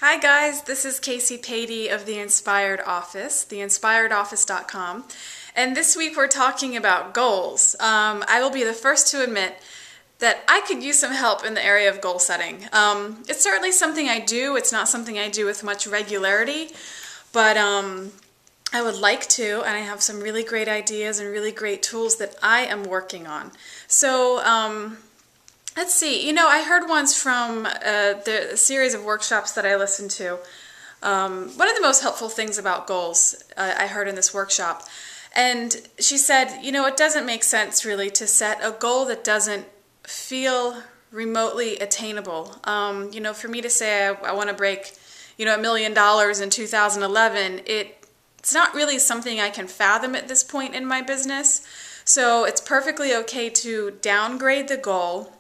Hi guys, this is Casey Patey of The Inspired Office, theinspiredoffice.com, and this week we're talking about goals. I will be the first to admit that I could use some help in the area of goal setting. It's certainly something I do. It's not something I do with much regularity, but I would like to, and I have some really great ideas and really great tools that I am working on. So let's see, I heard once from the series of workshops that I listened to. One of the most helpful things about goals I heard in this workshop. And she said, it doesn't make sense really to set a goal that doesn't feel remotely attainable. For me to say I want to break, $1 million in 2011, it's not really something I can fathom at this point in my business. So it's perfectly okay to downgrade the goal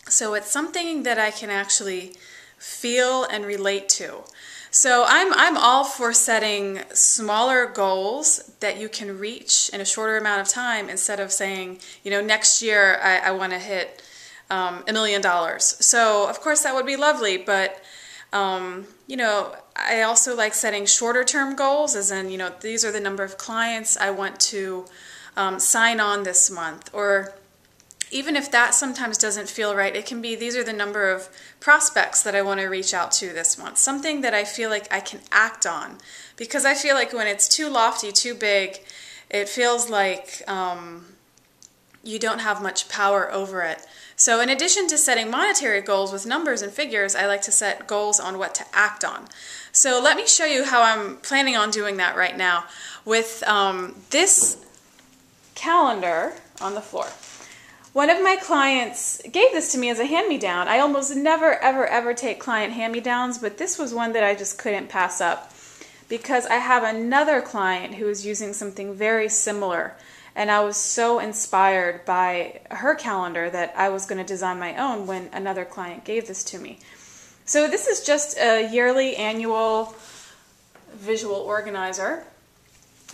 so it's something that I can actually feel and relate to. So I'm all for setting smaller goals that you can reach in a shorter amount of time instead of saying, next year I want to hit $1 million. So of course that would be lovely, but I also like setting shorter term goals, as in, these are the number of clients I want to sign on this month, or even if that sometimes doesn't feel right, it can be these are the number of prospects that I want to reach out to this month. Something that I feel like I can act on. Because I feel like when it's too lofty, too big, it feels like you don't have much power over it. So in addition to setting monetary goals with numbers and figures, I like to set goals on what to act on. So let me show you how I'm planning on doing that right now with this calendar on the floor. One of my clients gave this to me as a hand-me-down. I almost never, ever, ever take client hand-me-downs, but this was one that I just couldn't pass up because I have another client who is using something very similar, and I was so inspired by her calendar that I was going to design my own when another client gave this to me. So this is just a yearly annual visual organizer.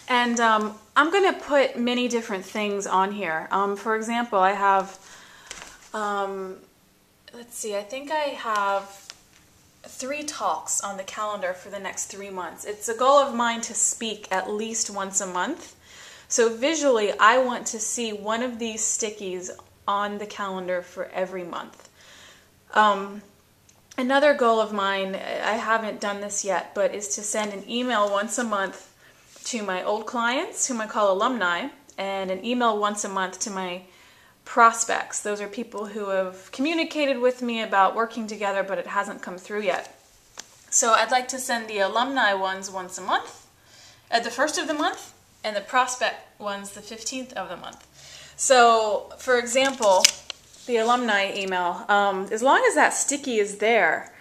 And I'm going to put many different things on here. For example, I have, I think I have 3 talks on the calendar for the next 3 months. It's a goal of mine to speak at least once a month. So visually, I want to see one of these stickies on the calendar for every month. Another goal of mine, I haven't done this yet, but is to send an email once a month to my old clients, whom I call alumni, and an email once a month to my prospects. Those are people who have communicated with me about working together, but it hasn't come through yet. So I'd like to send the alumni ones once a month, at the first of the month, and the prospect ones the 15th of the month. So, for example, the alumni email, as long as that sticky is there,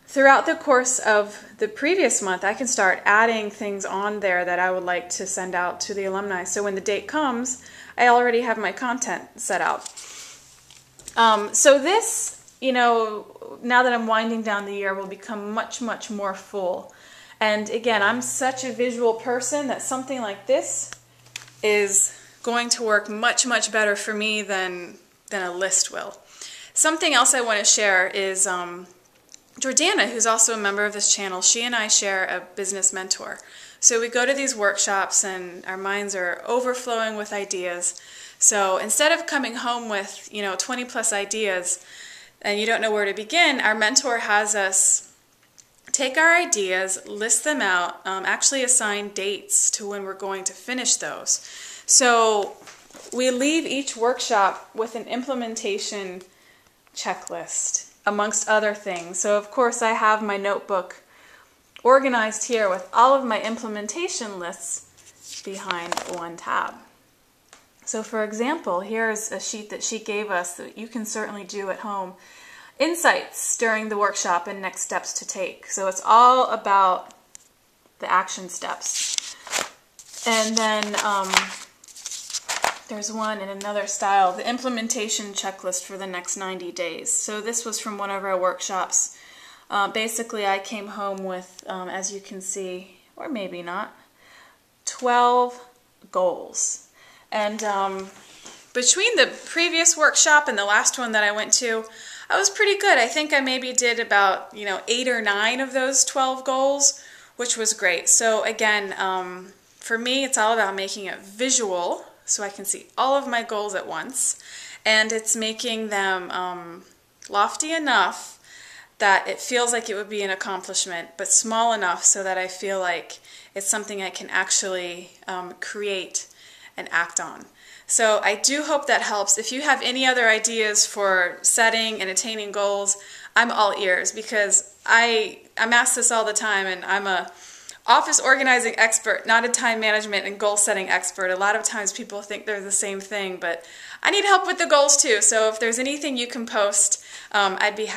throughout the course of the previous month, I can start adding things on there that I would like to send out to the alumni. So when the date comes, I already have my content set out. So this, now that I'm winding down the year, will become much, much more full. And again, I'm such a visual person that something like this is going to work much, much better for me than a list will. Something else I want to share is Jordana, who's also a member of this channel. She and I share a business mentor. So we go to these workshops and our minds are overflowing with ideas. So instead of coming home with 20 plus ideas and you don't know where to begin, our mentor has us take our ideas, list them out, actually assign dates to when we're going to finish those. So we leave each workshop with an implementation checklist, amongst other things. So of course I have my notebook organized here with all of my implementation lists behind one tab. So for example, here's a sheet that she gave us that you can certainly do at home. Insights during the workshop and next steps to take. So it's all about the action steps. And then there's one in another style, the implementation checklist for the next 90 days. So this was from one of our workshops. Basically, I came home with, as you can see, or maybe not, 12 goals. And between the previous workshop and the last one that I went to, I was pretty good. I think I maybe did about, 8 or 9 of those 12 goals, which was great. So again, for me, it's all about making it visual so I can see all of my goals at once. And it's making them lofty enough that it feels like it would be an accomplishment, but small enough so that I feel like it's something I can actually create and act on. So I do hope that helps. If you have any other ideas for setting and attaining goals, I'm all ears, because I'm asked this all the time, and I'm a office organizing expert, not a time management and goal setting expert. A lot of times people think they're the same thing, but I need help with the goals too. So if there's anything you can post, I'd be happy